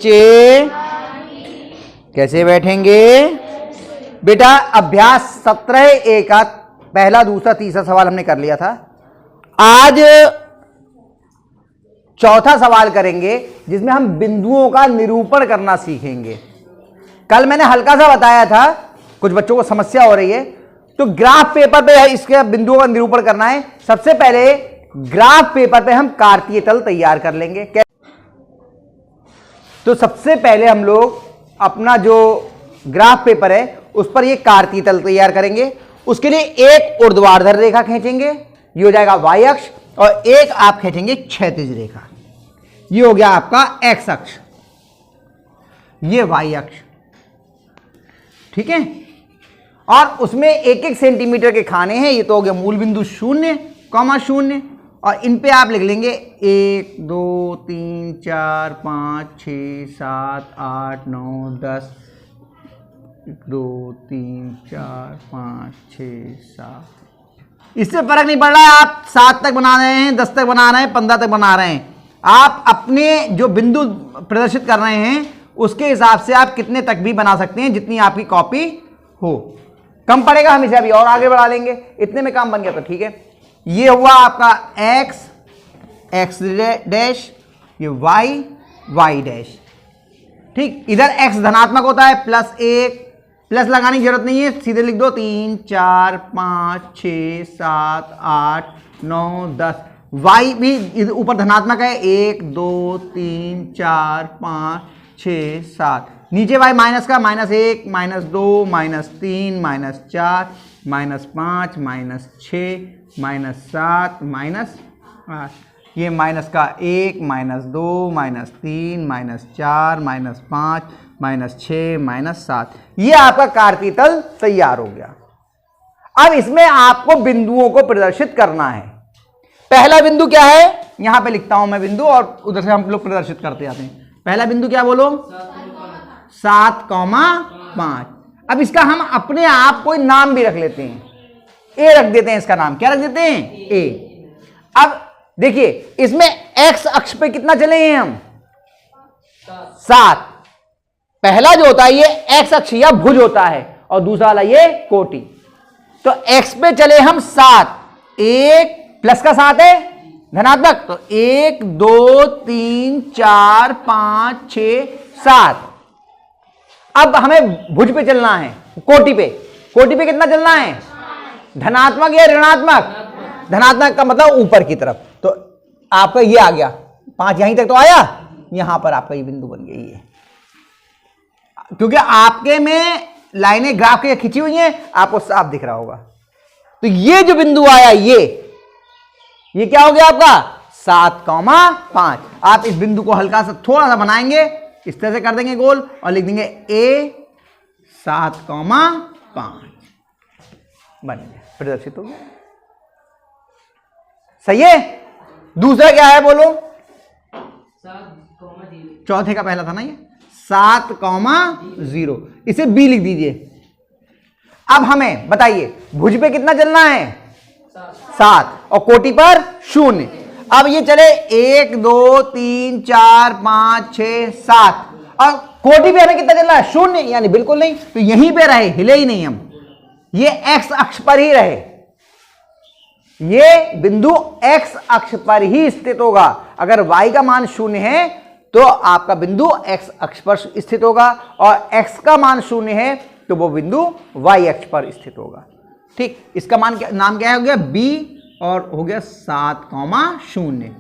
बच्चे कैसे बैठेंगे? बेटा अभ्यास 17A का पहला, दूसरा, तीसरा सवाल हमने कर लिया था। आज चौथा सवाल करेंगे जिसमें हम बिंदुओं का निरूपण करना सीखेंगे। कल मैंने हल्का सा बताया था, कुछ बच्चों को समस्या हो रही है, तो ग्राफ पेपर पे इसके बिंदुओं का निरूपण करना है। सबसे पहले ग्राफ पेपर पे हम कार्तीय तल तैयार कर लेंगे। तो सबसे पहले हम लोग अपना जो ग्राफ पेपर है उस पर ये कार्तीय तल तैयार करेंगे। उसके लिए एक ऊर्ध्वाधर रेखा खींचेंगे, ये हो जाएगा y अक्ष, और एक आप खींचेंगे क्षैतिज रेखा, ये हो गया आपका x अक्ष, ये y अक्ष, ठीक है। और उसमें एक एक सेंटीमीटर के खाने हैं। ये तो हो गया मूल बिंदु 0, 0, और इन पे आप लिख लेंगे 1 2 3 4 5 6 7 8 9 10, 2 3 4 5 6 7। इससे फर्क नहीं पड़ रहा है आप 7 तक बना रहे हैं, 10 तक बना रहे हैं, 15 तक बना रहे हैं। आप अपने जो बिंदु प्रदर्शित कर रहे हैं उसके हिसाब से आप कितने तक भी बना सकते हैं, जितनी आपकी कॉपी हो। कम पड़ेगा हम इसे अभी और आगे बढ़ा लेंगे, इतने में काम बन गया तो ठीक है। ये हुआ आपका x डैश, ये y डैश, ठीक। इधर x धनात्मक होता है, +1, प्लस लगाने की जरूरत नहीं है, सीधे लिख दो 3 4 5 6 7 8 9 10। y भी ऊपर धनात्मक है, 1 2 3 4 5 6 7। नीचे y माइनस का, -1 -2 -3 -4 -5 -6 -7 -8। ये माइनस का 1 -2 -3 -4 -5 -6 -7। ये आपका कार्तीय तल तैयार हो गया। अब इसमें आपको बिंदुओं को प्रदर्शित करना है। पहला बिंदु क्या है, यहां पे लिखता हूं मैं बिंदु, और उधर से हम लोग प्रदर्शित करते जाते हैं। पहला बिंदु क्या बोलो, 7,5। अब इसका हम अपने आप कोई नाम भी रख लेते हैं, ए रख देते हैं। इसका नाम क्या रख देते हैं, ए। अब देखिए इसमें x अक्ष पे कितना चले हैं हम, 7। पहला जो होता है ये x अक्ष या भुज होता है, और दूसरा वाला ये कोटि। तो x पे चले हम 7, 1 प्लस का 7 है धनात्मक, तो 1 2 3 4 5 6 7। अब हमें भुज पे चलना है, कोटि पे कितना चलना है, धनात्मक या ऋणात्मक, धनात्मक का मतलब ऊपर की तरफ। तो आपका ये आ गया 5, यहीं तक तो आया, यहां पर आपका ये बिंदु बन गई है। क्योंकि आपके में लाइनें ग्राफ के खींची हुई हैं, आपको साफ दिख रहा होगा। तो ये जो बिंदु आया ये क्या हो गया आपका, 7,5। आप इस बिंदु को हल्का सा थोड़ा सा बनाएंगे, इस तरह से कर देंगे गोल, और लिख देंगे a 7,5 बन गया, प्रदर्शित हो गया। सही है। दूसरा क्या है बोलो, 7,0। चौथे का पहला था ना ये, 7,0। इसे b लिख दीजिए। अब हमें बताइए भुज पे कितना चलना है, 7, और कोटि पर 0। अब ये चले 1 2 3 4 5 6 7, और कोटि पे हमें कितना चलना है, 0, यानी बिल्कुल नहीं। तो यहीं पे रहे, हिले ही नहीं हम, ये x अक्ष पर ही रहे। ये बिंदु x अक्ष पर ही स्थित होगा। अगर y का मान 0 है तो आपका बिंदु x अक्ष पर स्थित होगा, और x का मान 0 है तो वो बिंदु y अक्ष पर स्थित होगा। ठीक, इसका नाम क्या हो गया, b, और हो गया 7,0।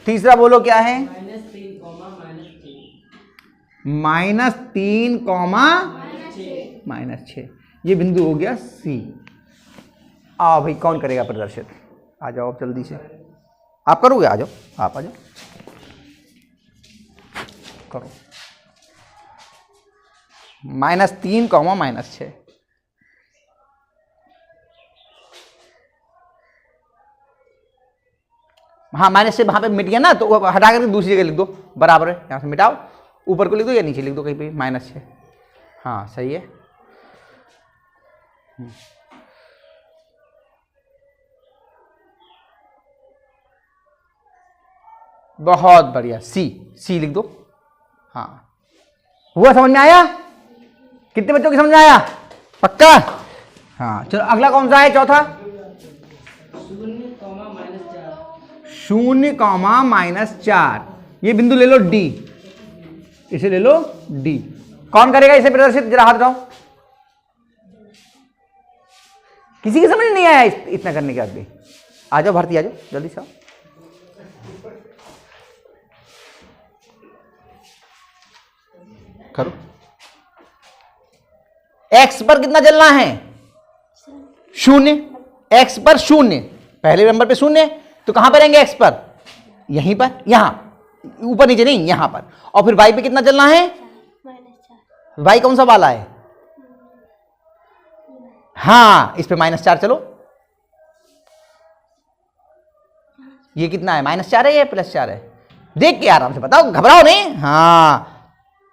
तीसरा बोलो क्या है, -3, -6। ये बिंदु हो गया c। आओ भाई, कौन करेगा प्रदर्शित, आ जाओ अब जल्दी से। आप करोगे, आ जाओ, आप आ जाओ, करो। -3, -6। हाँ, माइनस से वहां पे मिट गया ना, तो हटा करके दूसरी जगह लिख दो, बराबर है। यहां से मिटाओ, ऊपर को लिख दो या नीचे लिख दो, कहीं पे -6। हाँ सही है। बहुत बढ़िया, सी लिख दो। हाँ, हुआ? समझ में आया? कितने बच्चों की समझ में आया? पक्का? हाँ चलो, अगला कौन सा है? चौथा, 0,-4। ये बिंदु ले लो डी, इसे ले लो डी। कौन करेगा इसे प्रदर्शित? जरा हाथ उठाओ। किसी की समझ नहीं आया इतना करने के बाद भी? आ जाओ भारती, आ जाओ जल्दी से। करो। एक्स पर कितना चलना है? 0। एक्स पर 0, पहले नंबर पे 0, तो कहां पर रहेंगे एक्स पर? यहीं पर, यहां, ऊपर नीचे नहीं, यहां पर। और फिर वाई पे कितना चलना है? वाई कौन सा वाला है? हाँ, इस पे -4 चलो। ये कितना है? -4 है या +4 है? देख के आराम से बताओ, घबराओ नहीं। हाँ,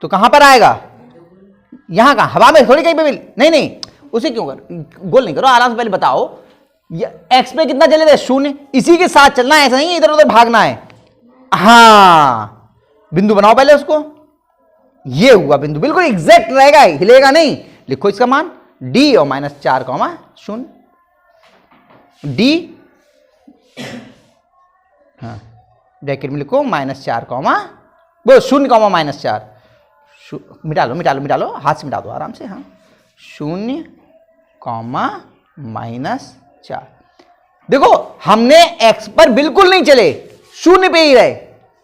तो कहां पर आएगा? यहां कहां? हवा में थोड़ी कहीं पे भी नहीं, उसे क्यों कर गोल नहीं करो, आराम से पहले बताओ। एक्स पे कितना चले थे? 0। इसी के साथ चलना है, ऐसा नहीं इधर उधर भागना है। हाँ, बिंदु बनाओ पहले उसको। ये हुआ बिंदु, बिल्कुल एग्जैक्ट रहेगा, हिलेगा नहीं। लिखो इसका मान d और -4, 0 डी। हाँ, ब्रैकेट में लिखो -4, वो 0, -4। मिटा लो, हाथ से मिटा दो आराम से। हाँ, 0, -4। देखो, हमने x पर बिल्कुल नहीं चले, 0 पे ही रहे,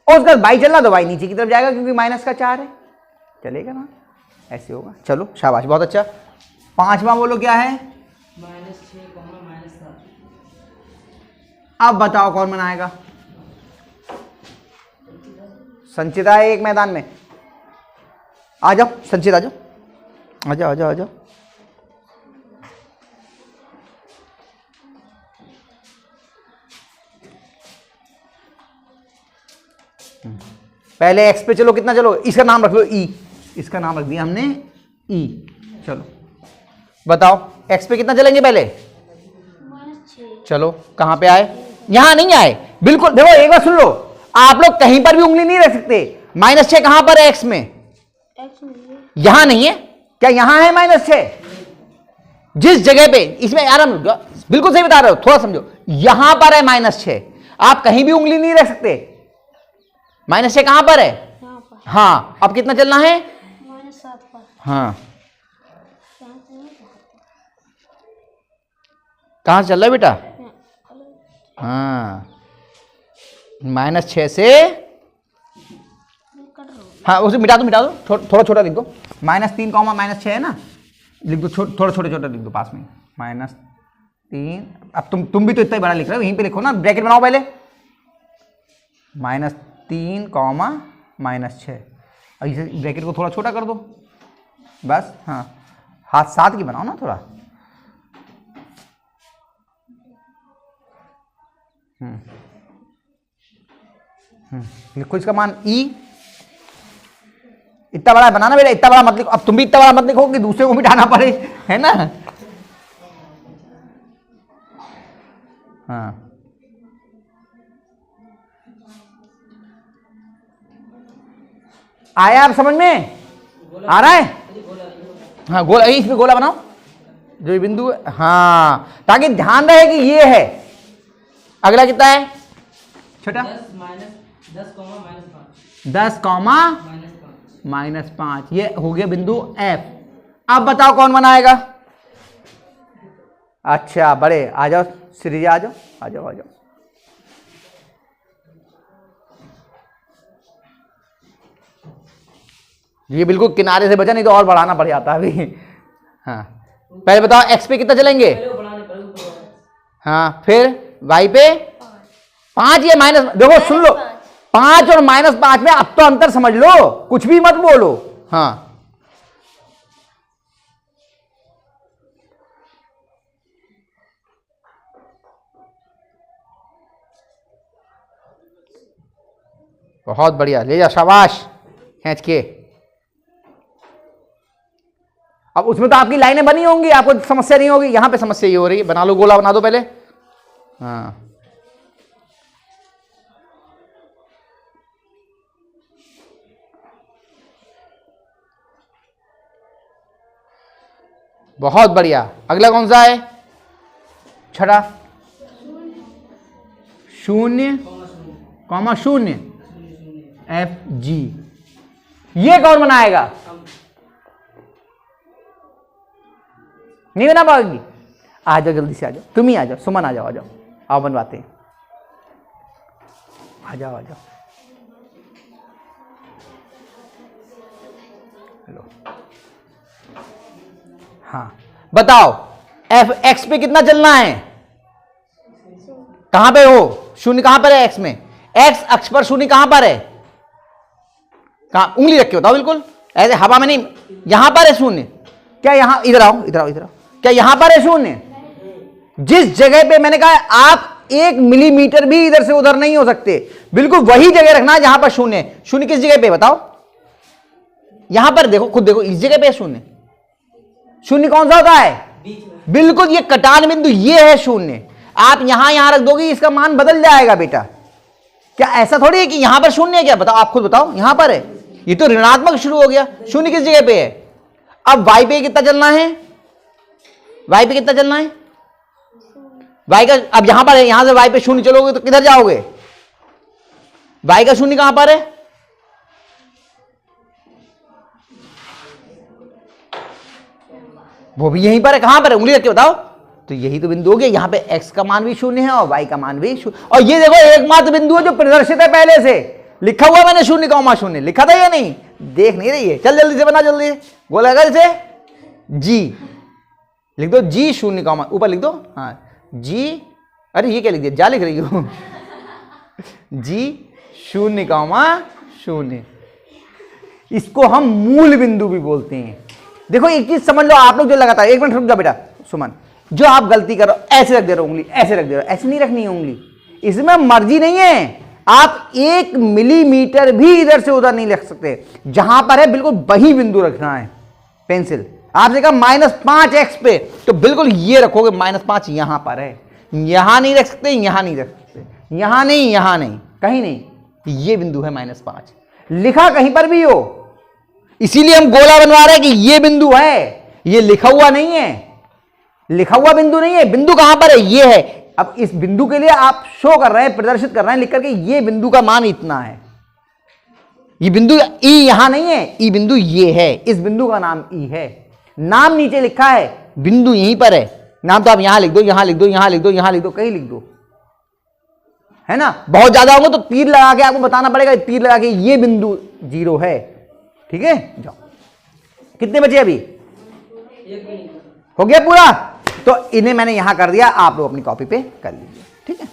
और उसका y चलना तो y नीचे की तरफ जाएगा क्योंकि -4 है, चलेगा ना, ऐसे होगा। चलो शाबाश, बहुत अच्छा। 5वां बोलो क्या है? -6, अब बताओ कौन बनाएगा? संचिता है एक मैदान में, आ जाओ संचित, आ जाओ। पहले एक्स पे चलो, कितना चलो? इसका नाम रख लो ई, इसका नाम रख दिया हमने ई। चलो बताओ, एक्स पे कितना चलेंगे पहले? -6। चलो, कहां पे आए? यहां नहीं आए, बिल्कुल। देखो एक बार सुन लो, आप लोग कहीं पर भी उंगली नहीं रख सकते। -6 कहां पर है एक्स में? यहां नहीं है क्या? यहां है -6। जिस जगह पे, इसमें आराम, बिल्कुल सही बता रहे हो, थोड़ा समझो। यहां पर है -6, आप कहीं भी उंगली नहीं रख सकते। -6 कहां पर है? हाँ, अब कितना चलना है? -7 पर। हाँ, कहां से चल रहा है बेटा? हाँ, -6 से, हाँ उसे मिटा दो, थोड़ा छोटा लिख दो। -3, -6 है ना, लिख दो, थोड़ा छोटा लिख दो पास में, -3। अब तुम भी तो इतना ही बड़ा लिख रहे हो, यहीं पे लिखो ना, ब्रैकेट बनाओ पहले। -3, -6, और इसे ब्रैकेट को थोड़ा छोटा कर दो बस। हाँ, हाथ 7 की बनाओ ना थोड़ा। लिखो इसका मान ई। इतना बड़ा बनाना बेटा, इतना बड़ा मत लिखो। अब तुम भी इतना बड़ा मत लिखो कि दूसरे को मिटाना पड़े, है ना। हाँ, आया आप समझ में? आ रहा है? हाँ, गोला, इसमें गोला बनाओ जो ये बिंदु है। हाँ, ताकि ध्यान रहे कि ये है। अगला कितना है छोटा? 10, -5, ये हो गया बिंदु F। अब बताओ कौन बनाएगा? अच्छा, बड़े आ जाओ, श्रीजा आ जाओ। ये बिल्कुल किनारे से बचा, नहीं तो और बढ़ाना पड़ जाता अभी। हाँ, पहले बताओ एक्स पे कितना चलेंगे? हाँ, फिर वाई पे 5 या माइनस, देखो सुन लो, 5 और -5 में अब तो अंतर समझ लो, कुछ भी मत बोलो। हाँ, बहुत बढ़िया, ले जा, शाबाश, खींच के। अब उसमें तो आपकी लाइनें बनी होंगी, आपको समस्या नहीं होगी। यहां पे समस्या ये हो रही है, बना लो, गोला बना दो पहले। हाँ, बहुत बढ़िया। अगला कौन सा है? छठा, 0, 0, FG। ये कौन बनाएगा? नहीं बना पाओगी? आ जाओ जल्दी से, आ जाओ, तुम ही आ जाओ, सुमन आ जाओ, आ जाओ, आओ बनवाते हैं, आ जाओ, आ जाओ। हेलो, हाँ बताओ, X पे कितना चलना है? कहां पे हो? 0 कहां पर है X में? X अक्ष पर 0 कहां पर है? कहां? उंगली रख के बताओ, बिल्कुल ऐसे हवा में नहीं। यहां पर है 0 क्या? यहां, इधर आओ, इधर आओ, इधर आओ, क्या यहां पर है 0? जिस जगह पे मैंने कहा आप 1 मिलीमीटर भी इधर से उधर नहीं हो सकते, बिल्कुल वही जगह रखना जहां पर 0 है। 0 किस जगह पे बताओ? यहां पर देखो, खुद देखो, इस जगह पे 0। 0 कौन सा होता है? बिल्कुल ये कटान बिंदु, ये है 0। आप यहां रख दोगे, इसका मान बदल जाएगा बेटा। क्या ऐसा थोड़ी है कि यहां पर 0 है? क्या बताओ, आप खुद बताओ, यहां पर है, ये तो ऋणात्मक शुरू हो गया। 0 किस जगह पे है? अब y पे कितना चलना है? y पे कितना चलना है? y का, अब यहां पर है, यहां से y पे 0 चलोगे तो किधर जाओगे? y का 0 कहां पर है? वो भी यहीं पर है। कहां पर है? उंगली रख के बताओ। तो यही तो बिंदु हो गया। यहां पे x का मान भी 0 है और y का मान भी 0। और ये देखो एकमात्र बिंदु है जो प्रदर्शित है, पहले से लिखा हुआ मैंने 0,0 लिखा था या नहीं? देख नहीं रही है? चल जल्दी से बना, जल्दी बोलेगा इसे G लिख दो, G 0, ऊपर लिख दो, हाँ G। अरे ये क्या लिख दिया? जा लिख रही हो। G 0,0। इसको हम मूल बिंदु भी बोलते हैं। देखो एक चीज समझ लो आप लोग, जो लगातार, एक मिनट रुक जाओ बेटा सुमन, जो आप गलती करो, ऐसे रख दे रहे हो उंगली, ऐसे रख दे रहे हो, ऐसे नहीं रखनी है उंगली, इसमें मर्जी नहीं है। आप 1 मिलीमीटर भी इधर से उधर नहीं रख सकते। जहां पर है बिल्कुल वही बिंदु रखना है। पेंसिल आपने कहा -5x पे, तो बिल्कुल ये रखोगे, -5 यहां पर है। यहां नहीं रख सकते, यहां नहीं रख सकते, यहां नहीं, यहां नहीं, कहीं नहीं। ये बिंदु है -5, लिखा कहीं पर भी हो। इसीलिए हम गोला बनवा रहे हैं कि ये बिंदु है, ये लिखा हुआ नहीं है, लिखा हुआ बिंदु नहीं है। बिंदु कहां पर है? ये है। अब इस बिंदु के लिए आप शो कर रहे हैं, प्रदर्शित कर रहे हैं लिख करके, ये बिंदु का मान इतना है। ये बिंदु ई यहां नहीं है, ई बिंदु ये है, इस बिंदु का नाम ई है। नाम नीचे लिखा है, बिंदु यहीं पर है। नाम तो आप यहां लिख दो, यहां लिख दो, यहां लिख दो, यहां लिख दो, कहीं लिख दो, है ना? बहुत ज्यादा होंगे तो तीर लगा के आपको बताना पड़ेगा, तीर लगा के ये बिंदु 0 है। ठीक है, जाओ। कितने बचे अभी? हो गया पूरा? तो इन्हें मैंने यहां कर दिया, आप लोग अपनी कॉपी पे कर लीजिए। ठीक है।